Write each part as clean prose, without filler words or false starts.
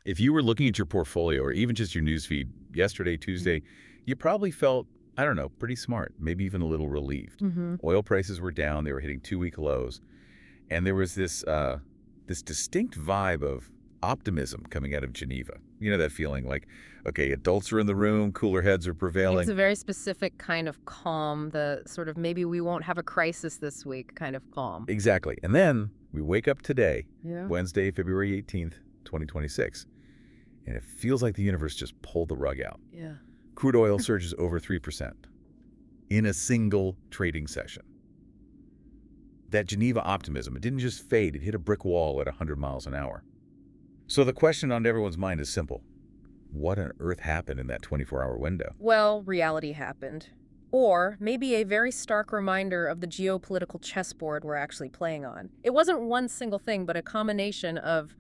If you were looking at your portfolio or even just your newsfeed yesterday, Tuesday, you probably felt, I don't know, pretty smart, maybe even a little relieved. Oil prices were down. They were hitting 2-week lows. And there was this distinct vibe of optimism coming out of Geneva. You know that feeling like, okay, adults are in the room, cooler heads are prevailing. It's a very specific kind of calm, the sort of maybe we won't have a crisis this week kind of calm. Exactly. And then we wake up today, Yeah. Wednesday, February 18th, 2026, and it feels like the universe just pulled the rug out. Yeah. Crude oil surges over 3% in a single trading session. That Geneva optimism, it didn't just fade, it hit a brick wall at 100 miles an hour. So the question on everyone's mind is simple. What on earth happened in that 24-hour window? Well, reality happened. Or maybe a very stark reminder of the geopolitical chessboard we're actually playing on. It wasn't one single thing, but a combination of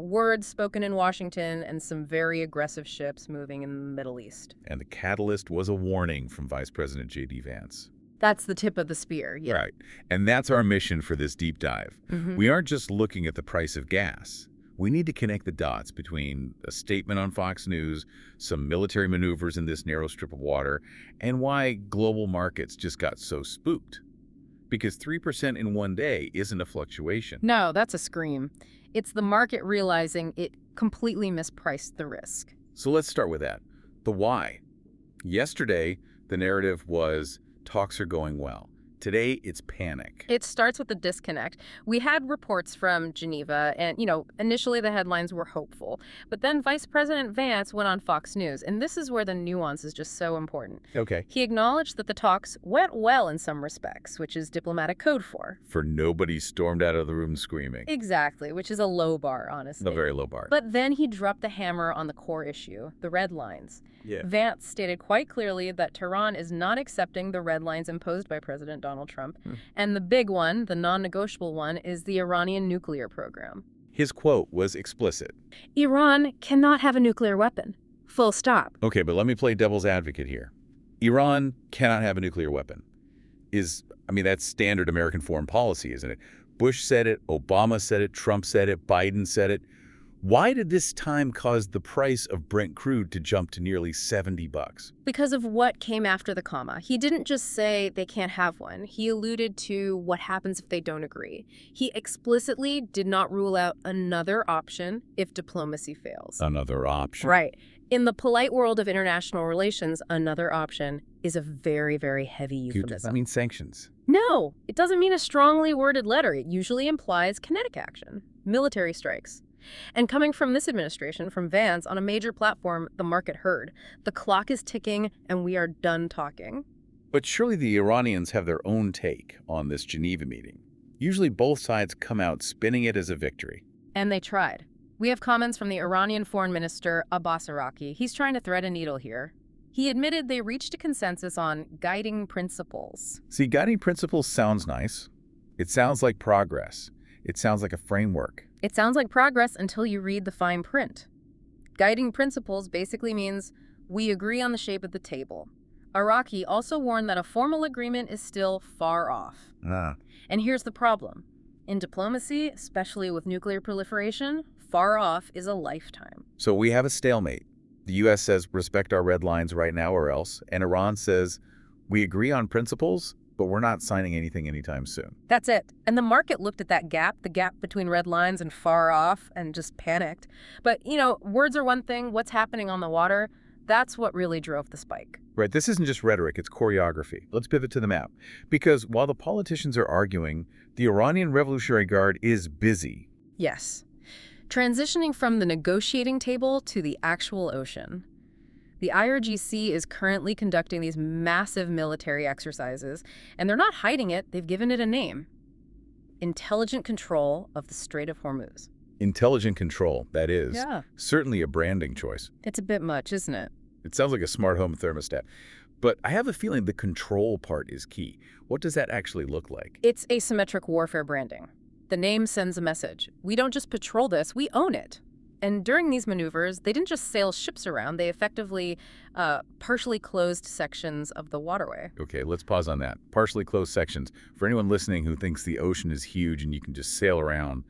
words spoken in Washington and some very aggressive ships moving in the Middle East. And the catalyst was a warning from Vice President J.D. Vance. That's the tip of the spear, yeah. Right. And that's our mission for this deep dive. Mhm. We aren't just looking at the price of gas. We need to connect the dots between a statement on Fox News, some military maneuvers in this narrow strip of water, and why global markets just got so spooked. Because 3% in one day isn't a fluctuation. No, that's a scream. It's the market realizing it completely mispriced the risk. So let's start with that. The why. Yesterday, the narrative was talks are going well. Today, it's panic. It starts with the disconnect. We had reports from Geneva, and, initially the headlines were hopeful. But then Vice President Vance went on Fox News, and this is where the nuance is just so important. Okay. He acknowledged that the talks went well in some respects, which is diplomatic code for. For nobody stormed out of the room screaming. Exactly, which is a low bar, honestly. A very low bar. But then he dropped the hammer on the core issue, the red lines. Yeah. Vance stated quite clearly that Tehran is not accepting the red lines imposed by President Donald Trump. And the big one, the non-negotiable one, is the Iranian nuclear program. His quote was explicit. Iran cannot have a nuclear weapon. Full stop. Okay, but let me play devil's advocate here. Iran cannot have a nuclear weapon. That's standard American foreign policy, isn't it? Bush said it, Obama said it, Trump said it, Biden said it. Why did this time cause the price of Brent crude to jump to nearly $70? Because of what came after the comma. He didn't just say they can't have one. He alluded to what happens if they don't agree. He explicitly did not rule out another option if diplomacy fails. Another option. Right. In the polite world of international relations, another option is a very, very heavy euphemism. Does that mean sanctions? No, it doesn't mean a strongly worded letter. It usually implies kinetic action, military strikes. And coming from this administration, from Vance, on a major platform, the market heard. The clock is ticking, and we are done talking. But surely the Iranians have their own take on this Geneva meeting. Usually both sides come out spinning it as a victory. And they tried. We have comments from the Iranian Foreign Minister, Abbas Araki. He's trying to thread a needle here. He admitted they reached a consensus on guiding principles. See, guiding principles sounds nice. It sounds like progress. It sounds like a framework. It sounds like progress until you read the fine print. Guiding principles basically means we agree on the shape of the table. Araki also warned that a formal agreement is still far off. And here's the problem. In diplomacy, especially with nuclear proliferation, far off is a lifetime. So we have a stalemate. The U.S. says respect our red lines right now or else, and Iran says we agree on principles, but we're not signing anything anytime soon. That's it. And the market looked at that gap, the gap between red lines and far off, and just panicked. But, words are one thing. What's happening on the water, that's what really drove the spike. Right. This isn't just rhetoric. It's choreography. Let's pivot to the map. Because while the politicians are arguing, the Iranian Revolutionary Guard is busy. Yes. Transitioning from the negotiating table to the actual ocean. The IRGC is currently conducting these massive military exercises, and they're not hiding it. They've given it a name. Intelligent Control of the Strait of Hormuz. Intelligent control, that is. Yeah. Certainly a branding choice. It's a bit much, isn't it? It sounds like a smart home thermostat. But I have a feeling the control part is key. What does that actually look like? It's asymmetric warfare branding. The name sends a message. We don't just patrol this, we own it. And during these maneuvers, they didn't just sail ships around, they effectively partially closed sections of the waterway. Okay, let's pause on that. Partially closed sections. For anyone listening who thinks the ocean is huge and you can just sail around,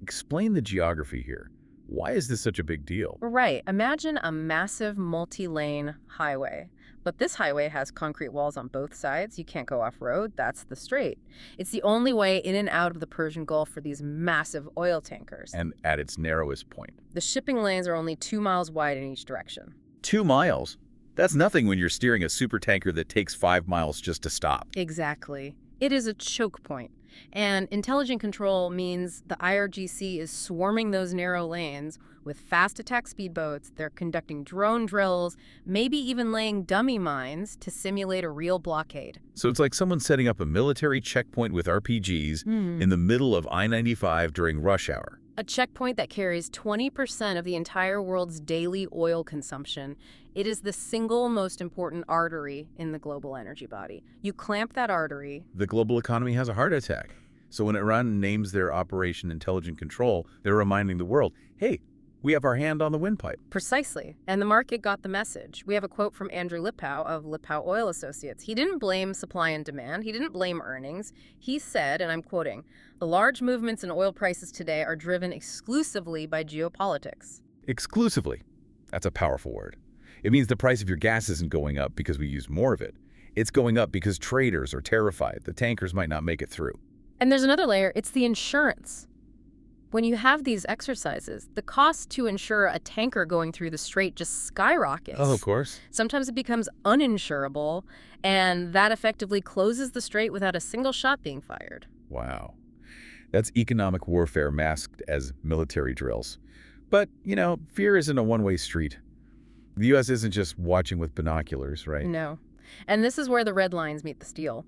explain the geography here. Why is this such a big deal? Right. Imagine a massive multi-lane highway. But this highway has concrete walls on both sides. You can't go off-road. That's the strait. It's the only way in and out of the Persian Gulf for these massive oil tankers. And at its narrowest point. The shipping lanes are only 2 miles wide in each direction. 2 miles? That's nothing when you're steering a supertanker that takes 5 miles just to stop. Exactly. It is a choke point. And intelligent control means the IRGC is swarming those narrow lanes with fast attack speedboats. They're conducting drone drills, maybe even laying dummy mines to simulate a real blockade. So it's like someone setting up a military checkpoint with RPGs in the middle of I-95 during rush hour. A checkpoint that carries 20% of the entire world's daily oil consumption. It is the single most important artery in the global energy body. You clamp that artery. The global economy has a heart attack. So when Iran names their operation Intelligent Control, they're reminding the world, hey, we have our hand on the windpipe. Precisely. And the market got the message. We have a quote from Andrew Lippow of Lippow Oil Associates. He didn't blame supply and demand. He didn't blame earnings. He said, and I'm quoting, "The large movements in oil prices today are driven exclusively by geopolitics." Exclusively. That's a powerful word. It means the price of your gas isn't going up because we use more of it. It's going up because traders are terrified the tankers might not make it through. And there's another layer. It's the insurance. When you have these exercises, the cost to insure a tanker going through the strait just skyrockets. Oh, of course. Sometimes it becomes uninsurable, and that effectively closes the strait without a single shot being fired. Wow. That's economic warfare masked as military drills. But, fear isn't a one-way street. The U.S. isn't just watching with binoculars, right? No. And this is where the red lines meet the steel.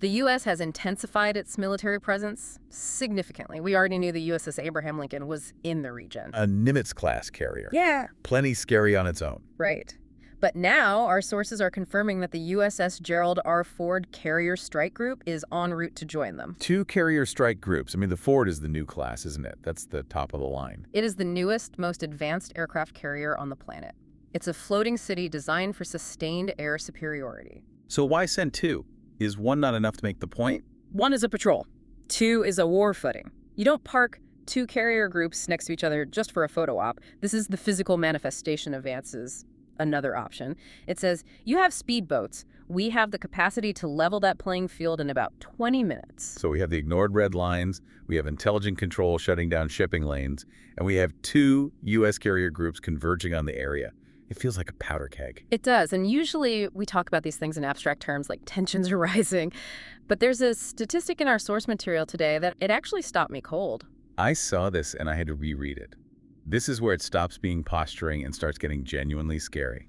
The U.S. has intensified its military presence significantly. We already knew the USS Abraham Lincoln was in the region. A Nimitz-class carrier. Yeah. Plenty scary on its own. Right. But now our sources are confirming that the USS Gerald R. Ford Carrier Strike Group is en route to join them. 2 carrier strike groups. I mean, the Ford is the new class, isn't it? That's the top of the line. It is the newest, most advanced aircraft carrier on the planet. It's a floating city designed for sustained air superiority. So why send 2? Is 1 not enough to make the point? 1 is a patrol. 2 is a war footing. You don't park 2 carrier groups next to each other just for a photo op. This is the physical manifestation of Vance's another option. It says, you have speedboats. We have the capacity to level that playing field in about 20 minutes. So we have the ignored red lines, we have intelligent control shutting down shipping lanes, and we have 2 U.S. carrier groups converging on the area. It feels like a powder keg. It does, and usually we talk about these things in abstract terms like tensions are rising. But there's a statistic in our source material today that it actually stopped me cold. I saw this and I had to reread it. This is where it stops being posturing and starts getting genuinely scary.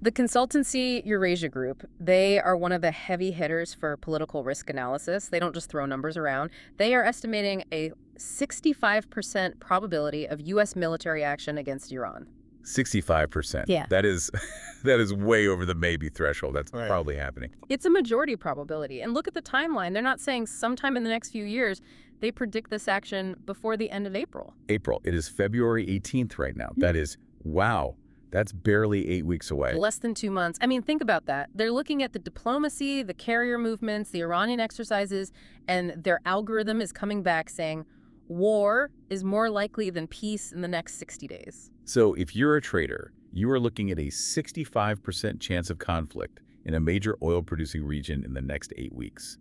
The consultancy Eurasia Group, they are one of the heavy hitters for political risk analysis. They don't just throw numbers around. They are estimating a 65% probability of U.S. military action against Iran. 65%. Yeah. That is way over the maybe threshold. That's Right. probably happening. It's a majority probability. And look at the timeline. They're not saying sometime in the next few years. They predict this action before the end of April. April. It is February 18th right now. That is, wow. That's barely 8 weeks away. Less than 2 months. I mean, think about that. They're looking at the diplomacy, the carrier movements, the Iranian exercises, and their algorithm is coming back saying war is more likely than peace in the next 60 days. So if you're a trader, you are looking at a 65% chance of conflict in a major oil-producing region in the next 8 weeks.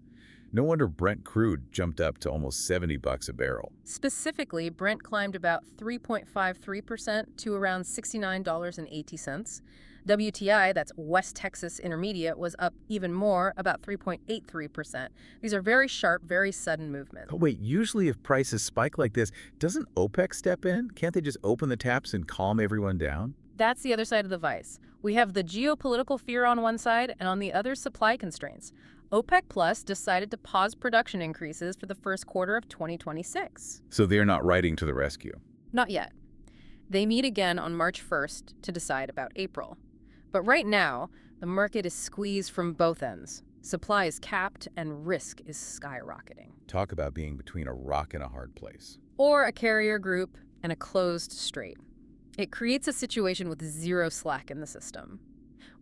No wonder Brent crude jumped up to almost $70 a barrel. Specifically, Brent climbed about 3.53% to around $69.80. WTI, that's West Texas Intermediate, was up even more, about 3.83%. These are very sharp, very sudden movements. But wait, usually if prices spike like this, doesn't OPEC step in? Can't they just open the taps and calm everyone down? That's the other side of the vice. We have the geopolitical fear on one side, and on the other, supply constraints. OPEC Plus decided to pause production increases for the first quarter of 2026. So they're not riding to the rescue. Not yet. They meet again on March 1st to decide about April. But right now, the market is squeezed from both ends. Supply is capped and risk is skyrocketing. Talk about being between a rock and a hard place. Or a carrier group and a closed strait. It creates a situation with zero slack in the system.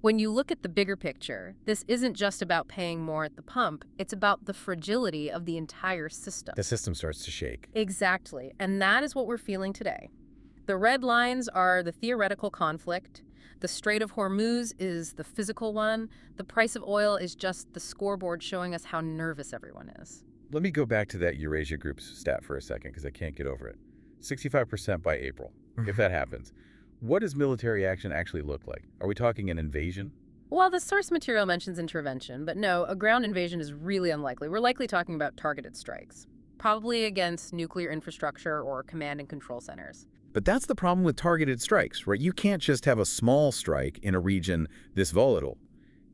When you look at the bigger picture, this isn't just about paying more at the pump, it's about the fragility of the entire system. The system starts to shake. Exactly, and that is what we're feeling today. The red lines are the theoretical conflict. The Strait of Hormuz is the physical one. The price of oil is just the scoreboard showing us how nervous everyone is. Let me go back to that Eurasia Group's stat for a second because I can't get over it. 65% by April, if that happens. What does military action actually look like? Are we talking an invasion? Well, the source material mentions intervention, but no, a ground invasion is really unlikely. We're likely talking about targeted strikes, probably against nuclear infrastructure or command and control centers. But that's the problem with targeted strikes, right? You can't just have a small strike in a region this volatile.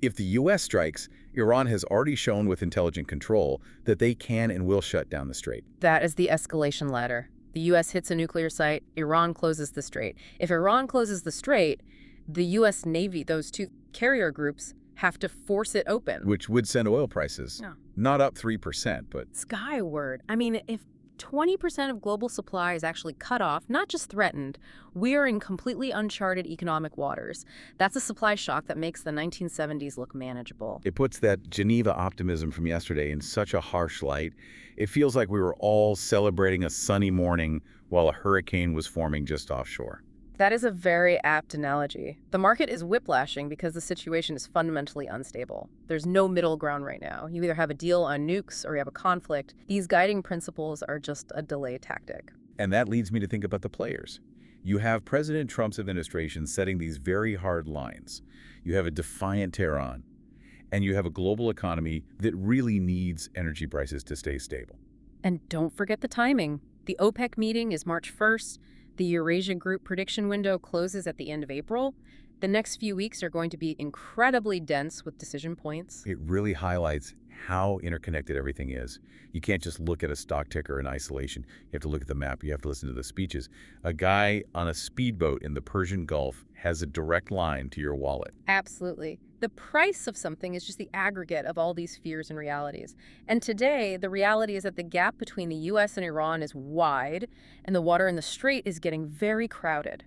If the U.S. strikes, Iran has already shown with intelligent control that they can and will shut down the strait. That is the escalation ladder. The U.S. hits a nuclear site, Iran closes the strait. If Iran closes the strait, the U.S. Navy, those two carrier groups, have to force it open. Which would send oil prices, not up 3%, but skyward. I mean, if 20% of global supply is actually cut off, not just threatened, we are in completely uncharted economic waters. That's a supply shock that makes the 1970s look manageable. it puts that Geneva optimism from yesterday in such a harsh light. It feels like we were all celebrating a sunny morning while a hurricane was forming just offshore. That is a very apt analogy. The market is whiplashing because the situation is fundamentally unstable. There's no middle ground right now. You either have a deal on nukes or you have a conflict. These guiding principles are just a delay tactic. And that leads me to think about the players. You have President Trump's administration setting these very hard lines. You have a defiant Tehran. And you have a global economy that really needs energy prices to stay stable. And don't forget the timing. The OPEC meeting is March 1st. The Eurasia Group prediction window closes at the end of April. The next few weeks are going to be incredibly dense with decision points. It really highlights how interconnected everything is. You can't just look at a stock ticker in isolation. You have to look at the map. You have to listen to the speeches. A guy on a speedboat in the Persian Gulf has a direct line to your wallet. Absolutely. The price of something is just the aggregate of all these fears and realities. And today, the reality is that the gap between the U.S. and Iran is wide, and the water in the strait is getting very crowded.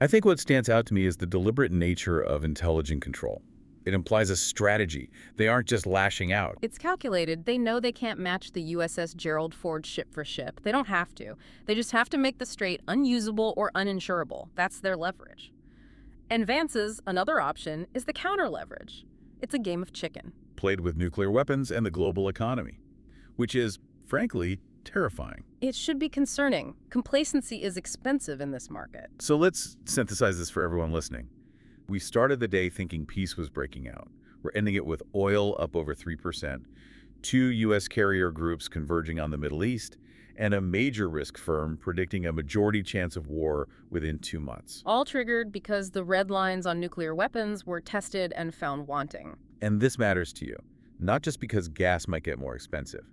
I think what stands out to me is the deliberate nature of intelligent control. It implies a strategy. They aren't just lashing out. It's calculated. They know they can't match the USS Gerald Ford ship for ship. They don't have to. They just have to make the strait unusable or uninsurable. That's their leverage. And Vance's, another option, is the counter leverage. It's a game of chicken. Played with nuclear weapons and the global economy, which is, frankly, terrifying. It should be concerning. Complacency is expensive in this market. So let's synthesize this for everyone listening. We started the day thinking peace was breaking out. We're ending it with oil up over 3%, 2 U.S. carrier groups converging on the Middle East, and a major risk firm predicting a majority chance of war within 2 months. All triggered because the red lines on nuclear weapons were tested and found wanting. And this matters to you, not just because gas might get more expensive,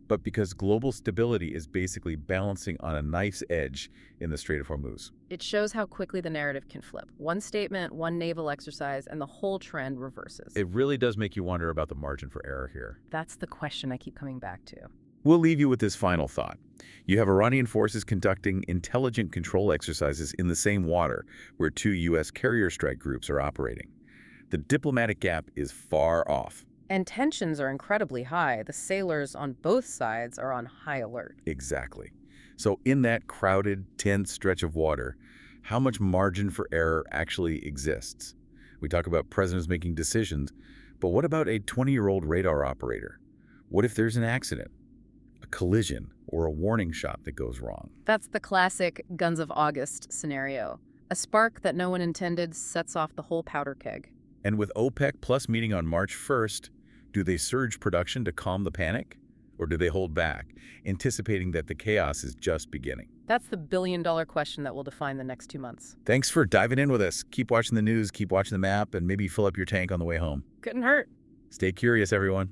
but because global stability is basically balancing on a knife's edge in the Strait of Hormuz. It shows how quickly the narrative can flip. One statement, one naval exercise, and the whole trend reverses. It really does make you wonder about the margin for error here. That's the question I keep coming back to. We'll leave you with this final thought. You have Iranian forces conducting intelligent control exercises in the same water where 2 U.S. carrier strike groups are operating. The diplomatic gap is far off. And tensions are incredibly high. The sailors on both sides are on high alert. Exactly. So in that crowded, tense stretch of water, how much margin for error actually exists? We talk about presidents making decisions, but what about a 20-year-old radar operator? What if there's an accident? A collision or a warning shot that goes wrong? That's the classic Guns of August scenario. A spark that no one intended sets off the whole powder keg. And with OPEC Plus meeting on March 1st, do they surge production to calm the panic? Or do they hold back, anticipating that the chaos is just beginning? That's the billion-dollar question that will define the next 2 months. Thanks for diving in with us. Keep watching the news, keep watching the map, and maybe fill up your tank on the way home. Couldn't hurt. Stay curious, everyone.